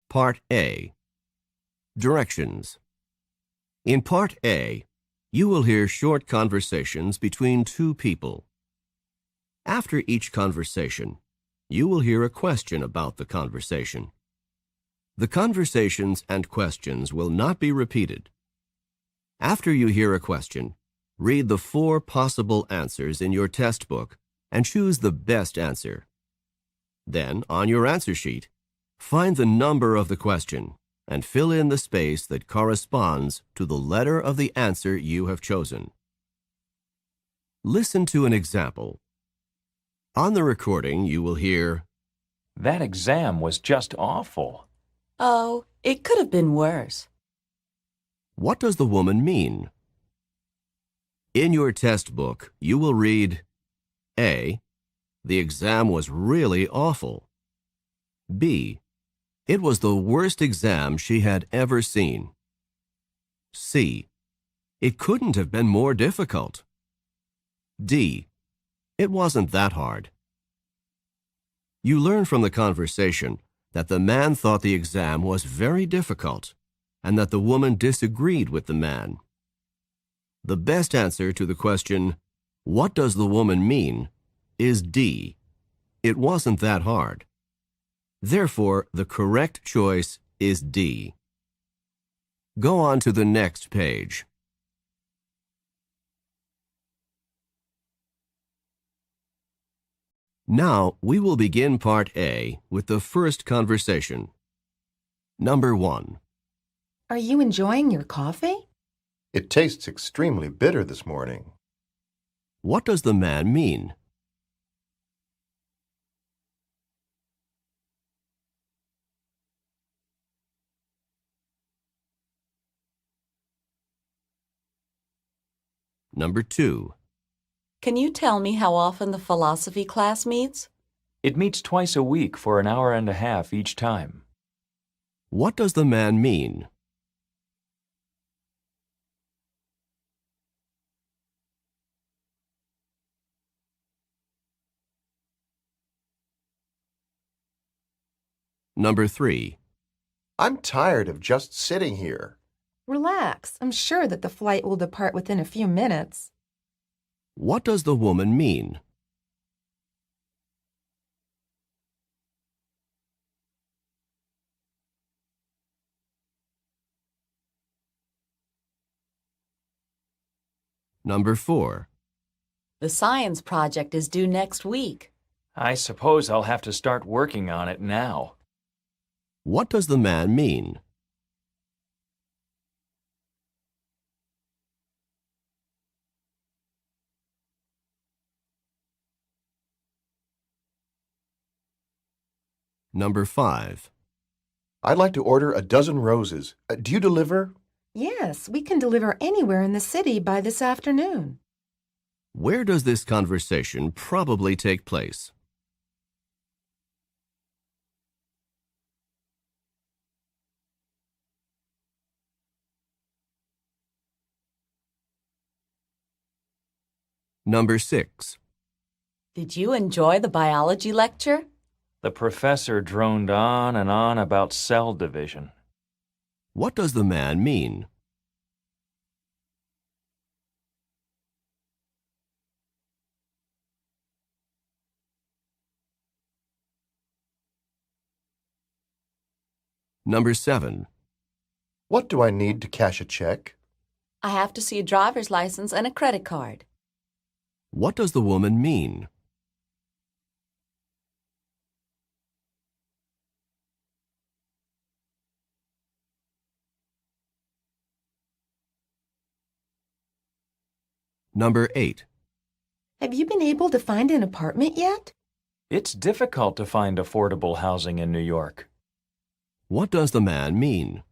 Part A. Directions. In Part A, you will hear short conversations between two people. After each conversation, you will hear a question about the conversation. The conversations and questions will not be repeated. After you hear a question, read the 4 possible answers in your test book and choose the best answer. Then, on your answer sheet, find the number of the question and fill in the space that corresponds to the letter of the answer you have chosen. Listen to an example. On the recording, you will hear, "That exam was just awful." "Oh, it could have been worse." "What does the woman mean?" In your test book, you will read, A. The exam was really awful. B. It was the worst exam she had ever seen. C. It couldn't have been more difficult. D. It wasn't that hard. You learn from the conversation that the man thought the exam was very difficult and that the woman disagreed with the man. The best answer to the question, "What does the woman mean?" is D. It wasn't that hard. Therefore, the correct choice is D. Go on to the next page. Now, we will begin Part A with the first conversation. Number 1. Are you enjoying your coffee? It tastes extremely bitter this morning. What does the man mean? Number 2. Can you tell me how often the philosophy class meets? It meets twice a week for an hour and a half each time. What does the man mean? Number 3. I'm tired of just sitting here. Relax. I'm sure that the flight will depart within a few minutes. What does the woman mean? Number 4. The science project is due next week. I suppose I'll have to start working on it now. What does the man mean? Number 5. I'd like to order a dozen roses. Do you deliver? Yes, we can deliver anywhere in the city by this afternoon. Where does this conversation probably take place? Number 6. Did you enjoy the biology lecture? The professor droned on and on about cell division. What does the man mean? Number 7. What do I need to cash a check? I have to see a driver's license and a credit card. What does the woman mean? Number 8. Have you been able to find an apartment yet? It's difficult to find affordable housing in New York. What does the man mean?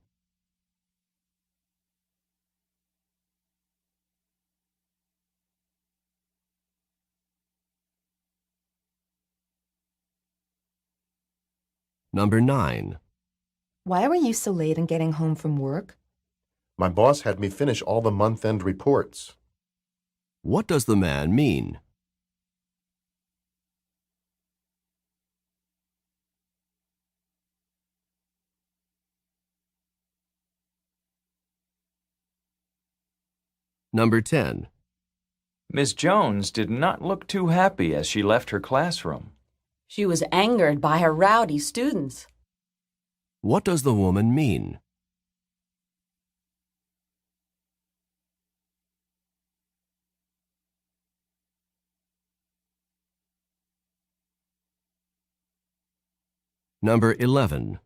Number 9. Why were you so late in getting home from work? My boss had me finish all the month-end reports. What does the man mean? Number 10. Miss Jones did not look too happy as she left her classroom. She was angered by her rowdy students. What does the woman mean? Number 11.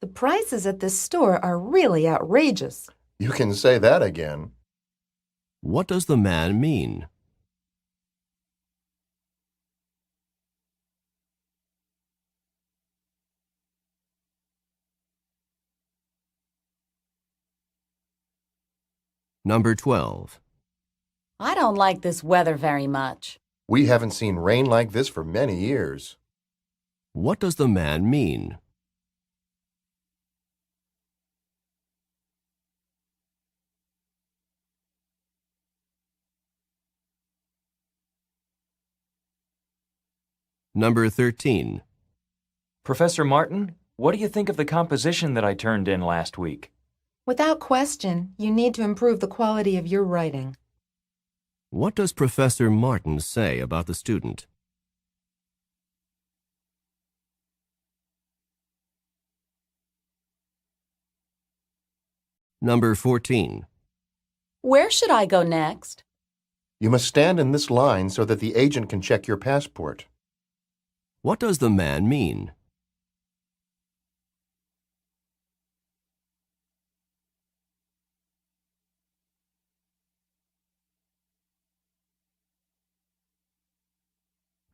The prices at this store are really outrageous. You can say that again. What does the man mean? Number 12. I don't like this weather very much. We haven't seen rain like this for many years. What does the man mean? Number 13. Professor Martin, what do you think of the composition that I turned in last week? Without question, you need to improve the quality of your writing. What does Professor Martin say about the student? Number 14. Where should I go next? You must stand in this line so that the agent can check your passport. What does the man mean?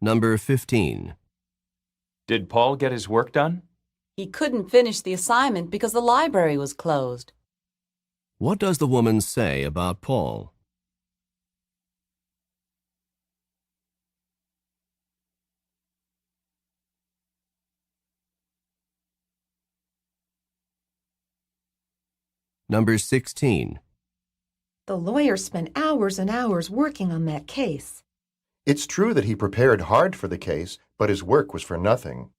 Number 15. Did Paul get his work done? He couldn't finish the assignment because the library was closed. What does the woman say about Paul? Number 16. The lawyer spent hours and hours working on that case. It's true that he prepared hard for the case, but his work was for nothing.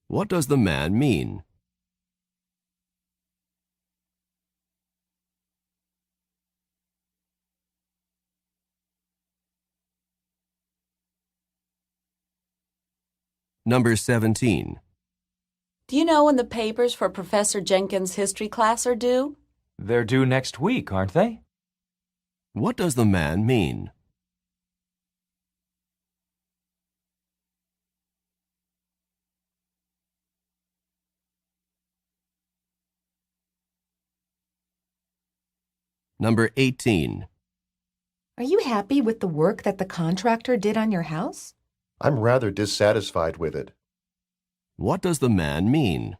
What does the man mean? Number 17. Do you know when the papers for Professor Jenkins' history class are due? They're due next week, aren't they? What does the man mean? Number 18. Are you happy with the work that the contractor did on your house? I'm rather dissatisfied with it. What does the man mean?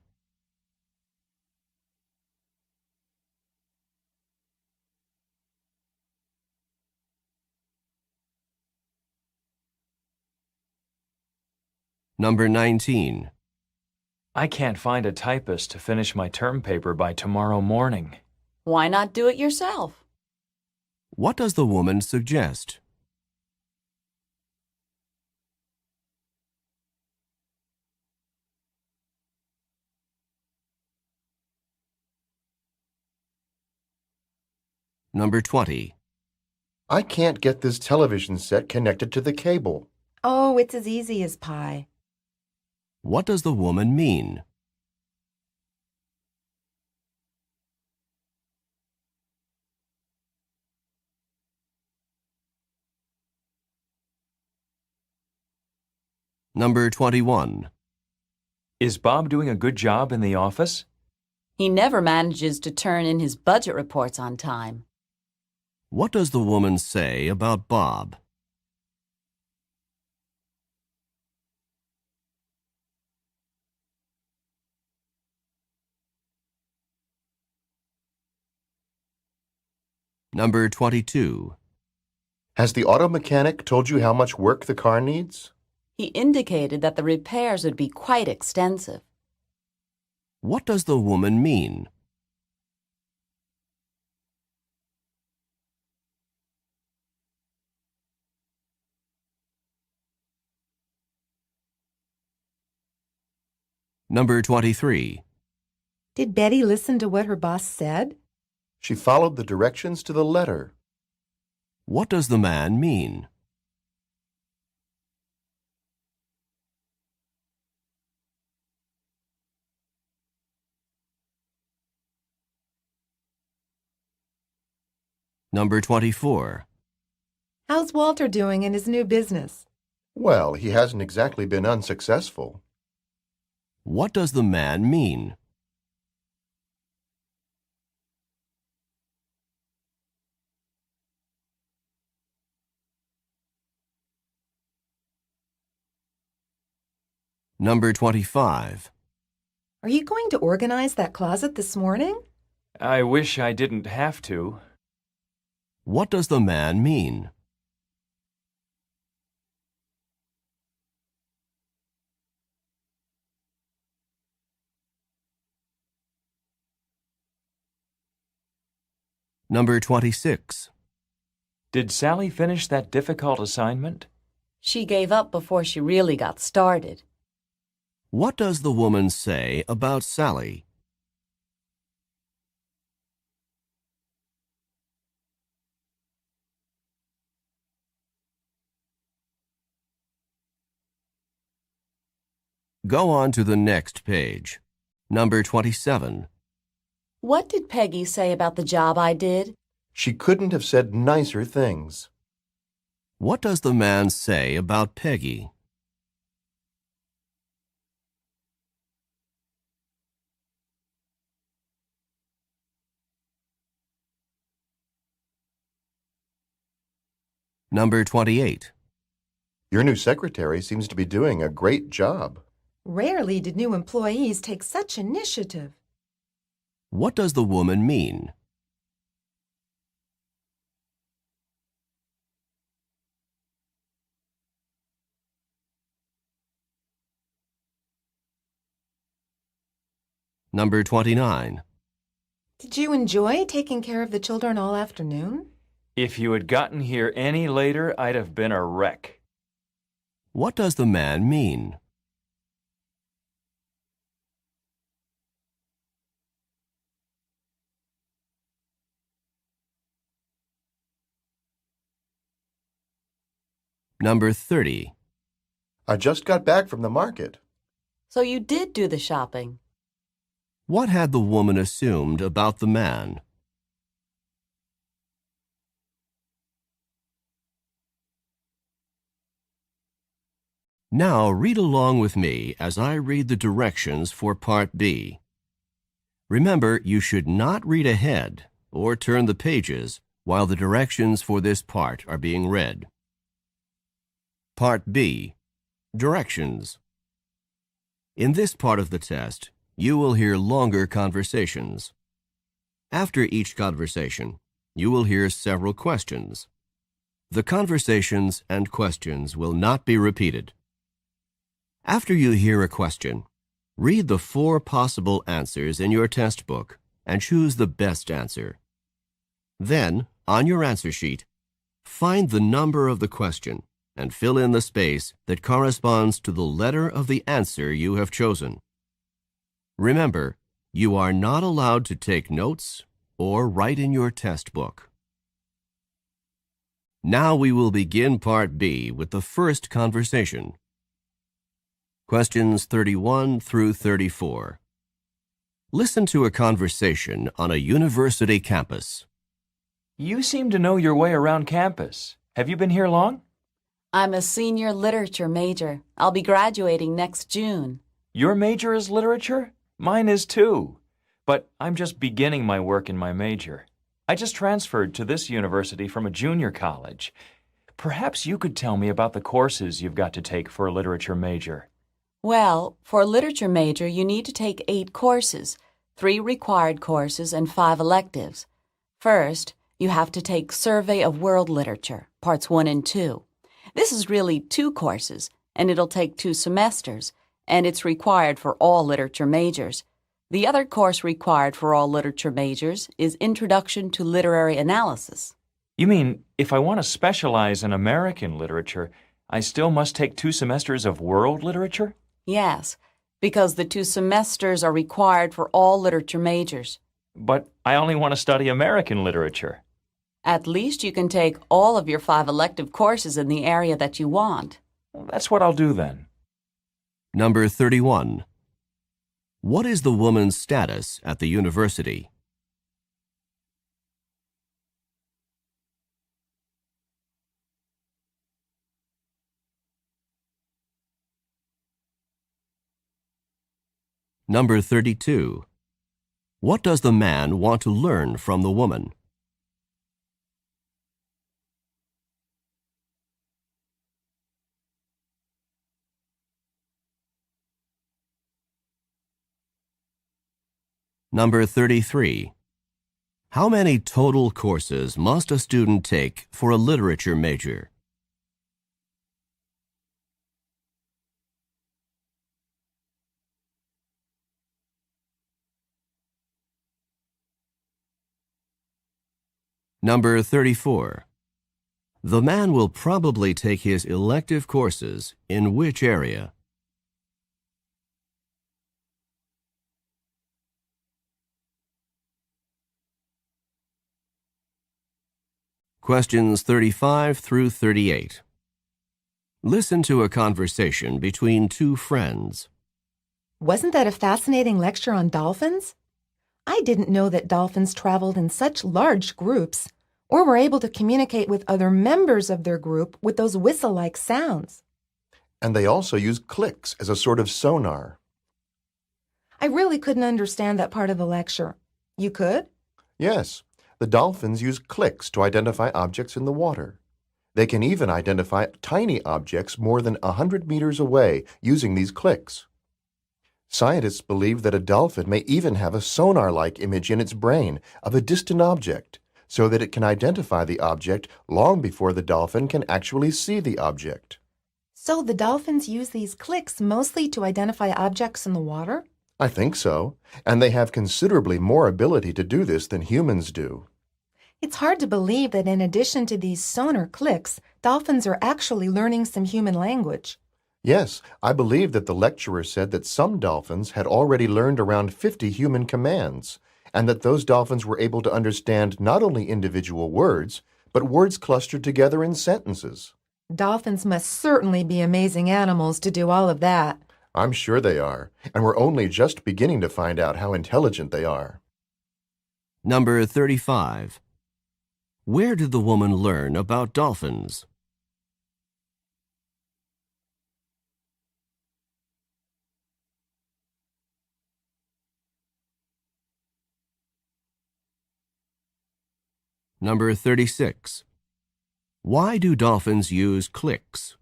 Number 19. I can't find a typist to finish my term paper by tomorrow morning. Why not do it yourself? What does the woman suggest? Number 20. I can't get this television set connected to the cable. Oh, it's as easy as pie. What does the woman mean? Number 21. Is Bob doing a good job in the office? He never manages to turn in his budget reports on time. What does the woman say about Bob? Number 22. Has the auto mechanic told you how much work the car needs? He indicated that the repairs would be quite extensive. What does the woman mean? Number 23. Did Betty listen to what her boss said? She followed the directions to the letter. What does the man mean? Number 24. How's Walter doing in his new business? Well, he hasn't exactly been unsuccessful. What does the man mean? Number 25. Are you going to organize that closet this morning? I wish I didn't have to. What does the man mean? Number 26. Did Sally finish that difficult assignment? She gave up before she really got started. What does the woman say about Sally? Go on to the next page. Number 27. What did Peggy say about the job I did? She couldn't have said nicer things. What does the man say about Peggy? Number 28. Your new secretary seems to be doing a great job. Rarely did new employees take such initiative. What does the woman mean? Number 29. Did you enjoy taking care of the children all afternoon? If you had gotten here any later, I'd have been a wreck. What does the man mean? Number 30. I just got back from the market. So you did do the shopping. What had the woman assumed about the man? Now read along with me as I read the directions for Part B. Remember, you should not read ahead or turn the pages while the directions for this part are being read. Part B. Directions. In this part of the test, you will hear longer conversations. After each conversation, you will hear several questions. The conversations and questions will not be repeated. After you hear a question, read the 4 possible answers in your test book and choose the best answer. Then, on your answer sheet, find the number of the question and fill in the space that corresponds to the letter of the answer you have chosen. Remember, you are not allowed to take notes or write in your test book. Now we will begin Part B with the first conversation. Questions 31 through 34. Listen to a conversation on a university campus. You seem to know your way around campus. Have you been here long? I'm a senior literature major. I'll be graduating next June. Your major is literature? Mine is too. But I'm just beginning my work in my major. I just transferred to this university from a junior college. Perhaps you could tell me about the courses you've got to take for a literature major. Well, for a literature major, you need to take 8 courses, 3 required courses and 5 electives. First, you have to take Survey of World Literature, Parts 1 and 2. This is really 2 courses, and it'll take 2 semesters, and it's required for all literature majors. The other course required for all literature majors is Introduction to Literary Analysis. You mean, if I want to specialize in American literature, I still must take 2 semesters of world literature? Yes, because the 2 semesters are required for all literature majors. But I only want to study American literature. At least you can take all of your 5 elective courses in the area that you want. Well, that's what I'll do then. Number 31. What is the woman's status at the university? Number 32. What does the man want to learn from the woman? Number 33. How many total courses must a student take for a literature major? Number 34. The man will probably take his elective courses in which area? Questions 35 through 38. Listen to a conversation between 2 friends. Wasn't that a fascinating lecture on dolphins? I didn't know that dolphins traveled in such large groups or were able to communicate with other members of their group with those whistle-like sounds. And they also use clicks as a sort of sonar. I really couldn't understand that part of the lecture. You could? Yes, the dolphins use clicks to identify objects in the water. They can even identify tiny objects more than 100 meters away using these clicks. Scientists believe that a dolphin may even have a sonar-like image in its brain of a distant object, so that it can identify the object long before the dolphin can actually see the object. So the dolphins use these clicks mostly to identify objects in the water? I think so, and they have considerably more ability to do this than humans do. It's hard to believe that in addition to these sonar clicks, dolphins are actually learning some human language. Yes, I believe that the lecturer said that some dolphins had already learned around 50 human commands, and that those dolphins were able to understand not only individual words, but words clustered together in sentences. Dolphins must certainly be amazing animals to do all of that. I'm sure they are, and we're only just beginning to find out how intelligent they are. Number 35. Where did the woman learn about dolphins? Number 36. Why do dolphins use clicks?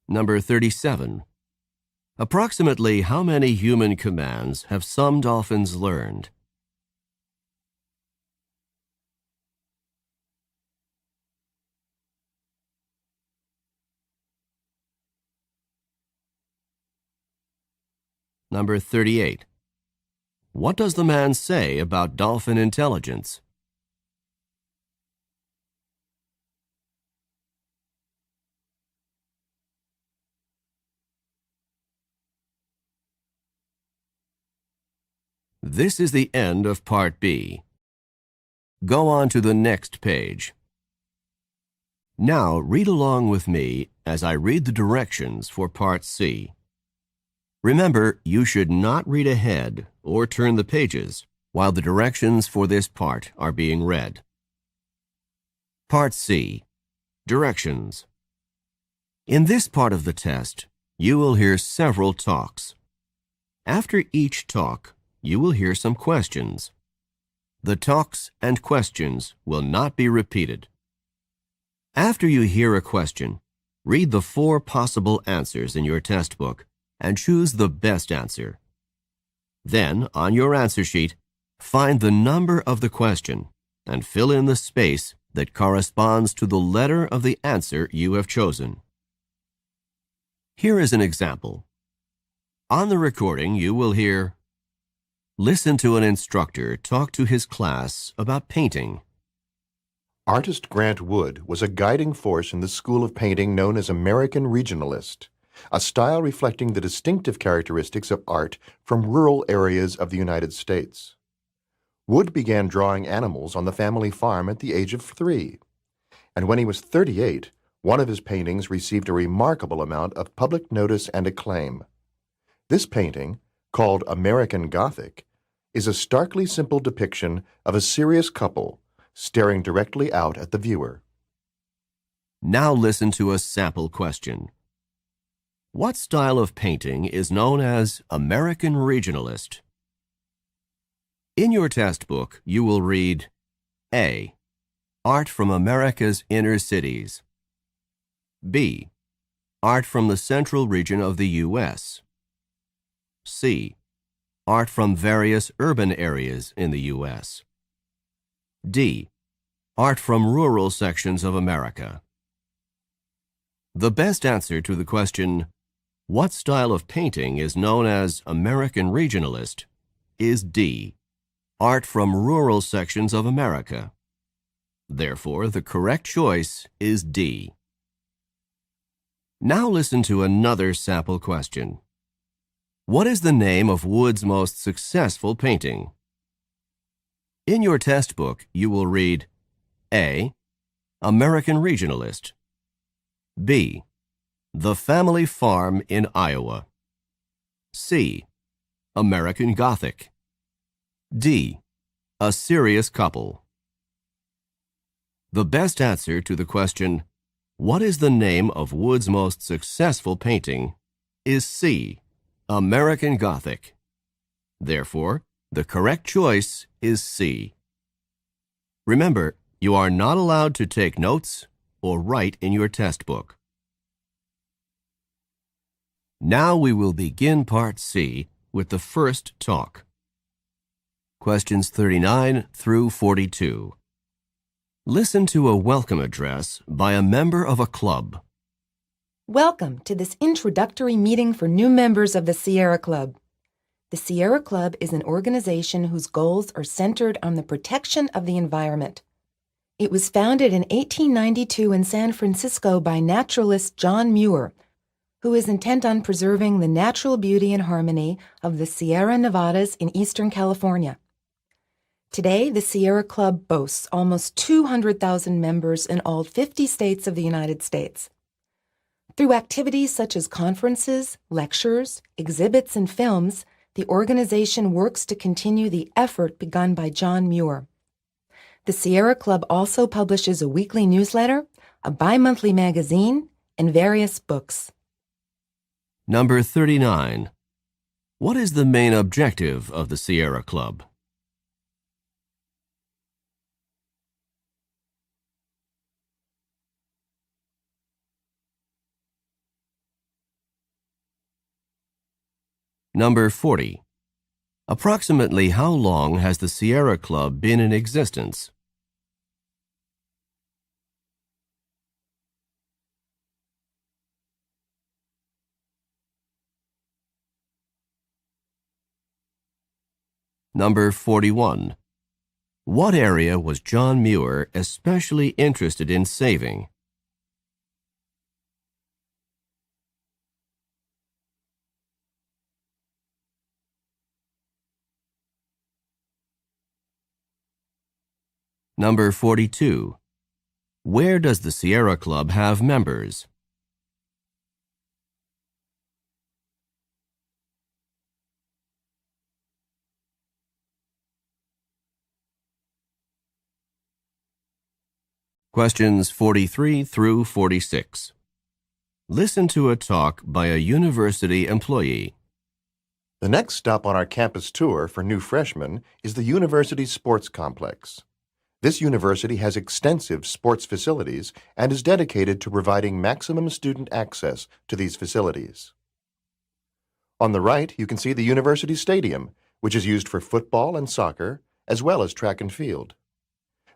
Number 37. Approximately how many human commands have some dolphins learned? Number 38. What does the man say about dolphin intelligence? This is the end of Part B. Go on to the next page. Now read along with me as I read the directions for Part C. Remember, you should not read ahead or turn the pages while the directions for this part are being read. Part C. Directions. In this part of the test, you will hear several talks. After each talk, you will hear some questions. The talks and questions will not be repeated. After you hear a question, read the 4 possible answers in your test book and choose the best answer. Then, on your answer sheet, find the number of the question and fill in the space that corresponds to the letter of the answer you have chosen. Here is an example. On the recording, you will hear, "Listen to an instructor talk to his class about painting." Artist Grant Wood was a guiding force in the school of painting known as American Regionalist, a style reflecting the distinctive characteristics of art from rural areas of the United States. Wood began drawing animals on the family farm at the age of 3, and when he was 38, one of his paintings received a remarkable amount of public notice and acclaim. This painting, called American Gothic, is a starkly simple depiction of a serious couple staring directly out at the viewer. Now listen to a sample question. What style of painting is known as American Regionalist? In your test book, you will read A. Art from America's inner cities. B. Art from the central region of the U.S. C. Art from various urban areas in the U.S. D. Art from rural sections of America. The best answer to the question, what style of painting is known as American Regionalist, is D. Art from rural sections of America. Therefore, the correct choice is D. Now listen to another sample question. What is the name of Wood's most successful painting? In your test book, you will read A. American Regionalist. B. The Family Farm in Iowa. C. American Gothic. D. A Serious Couple. The best answer to the question, what is the name of Wood's most successful painting, is C. American Gothic. Therefore, the correct choice is C. Remember, you are not allowed to take notes or write in your test book. Now we will begin Part C with the first talk. Questions 39 through 42. Listen to a welcome address by a member of a club. Welcome to this introductory meeting for new members of the Sierra Club. The Sierra Club is an organization whose goals are centered on the protection of the environment. It was founded in 1892 in San Francisco by naturalist John Muir, who is intent on preserving the natural beauty and harmony of the Sierra Nevadas in Eastern California. Today, the Sierra Club boasts almost 200,000 members in all 50 states of the United States. Through activities such as conferences, lectures, exhibits, and films, the organization works to continue the effort begun by John Muir. The Sierra Club also publishes a weekly newsletter, a bi-monthly magazine, and various books. Number 39. What is the main objective of the Sierra Club? Number 40. Approximately how long has the Sierra Club been in existence? Number 41. What area was John Muir especially interested in saving? Number 42. Where does the Sierra Club have members? Questions 43 through 46. Listen to a talk by a university employee. The next stop on our campus tour for new freshmen is the university sports complex. This university has extensive sports facilities and is dedicated to providing maximum student access to these facilities. On the right, you can see the university stadium, which is used for football and soccer, as well as track and field.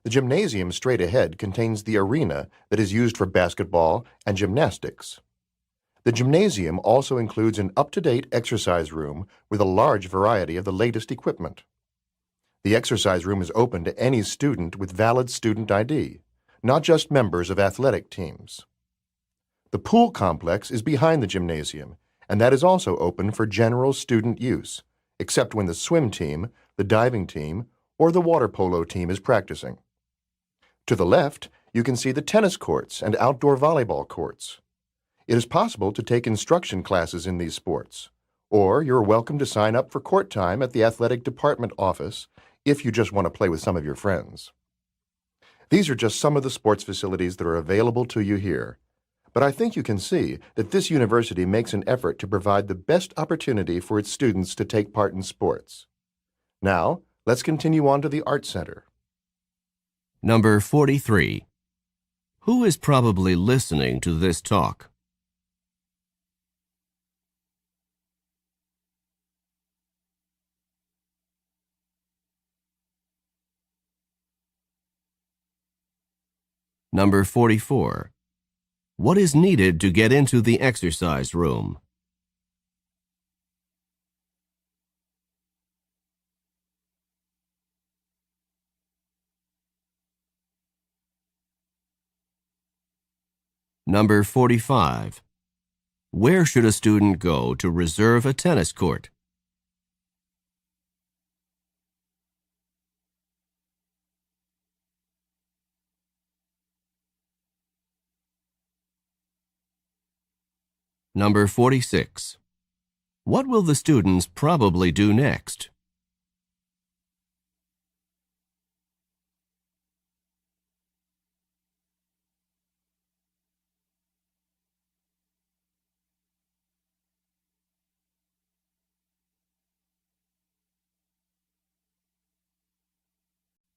The gymnasium straight ahead contains the arena that is used for basketball and gymnastics. The gymnasium also includes an up-to-date exercise room with a large variety of the latest equipment. The exercise room is open to any student with valid student ID. not just members of athletic teams. The pool complex is behind the gymnasium, and that is also open for general student use, except when the swim team, the diving team, or the water polo team is practicing. To the left, you can see the tennis courts and outdoor volleyball courts. It is possible to take instruction classes in these sports, or you're welcome to sign up for court time at the athletic department office if you just want to play with some of your friends. These are just some of the sports facilities that are available to you here, but I think you can see that this university makes an effort to provide the best opportunity for its students to take part in sports. Now, let's continue on to the Art Center. Number 43. Who is probably listening to this talk? Number 44. What is needed to get into the exercise room? Number 45. Where should a student go to reserve a tennis court? Number 46. What will the students probably do next?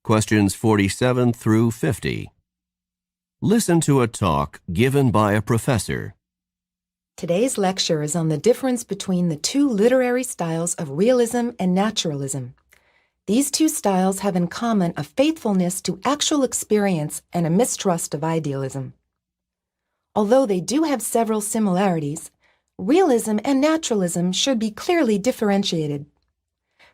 Questions 47 through 50. Listen to a talk given by a professor. Today's lecture is on the difference between the two literary styles of realism and naturalism. These two styles have in common a faithfulness to actual experience and a mistrust of idealism. Although they do have several similarities, realism and naturalism should be clearly differentiated.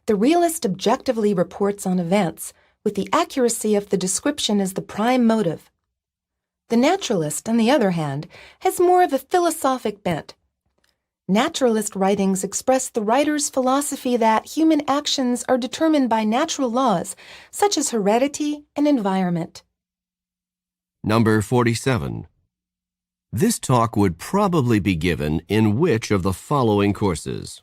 The realist objectively reports on events, with the accuracy of the description as the prime motive. The naturalist, on the other hand, has more of a philosophic bent. Naturalist writings express the writer's philosophy that human actions are determined by natural laws, such as heredity and environment. Number 47. This talk would probably be given in which of the following courses?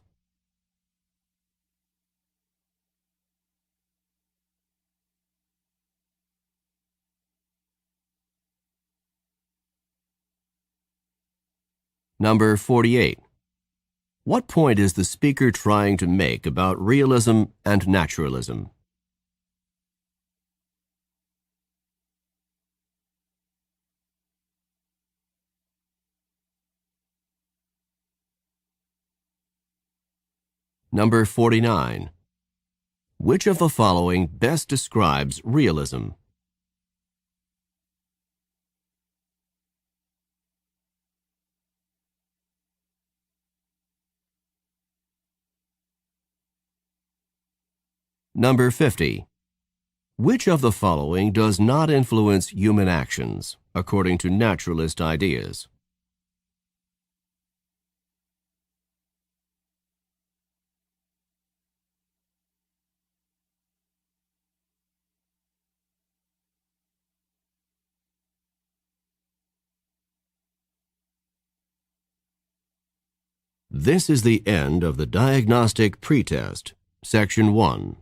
Number 48. What point is the speaker trying to make about realism and naturalism? Number 49. Which of the following best describes realism? Number 50. Which of the following does not influence human actions, according to naturalist ideas? This is the end of the diagnostic pretest, Section 1.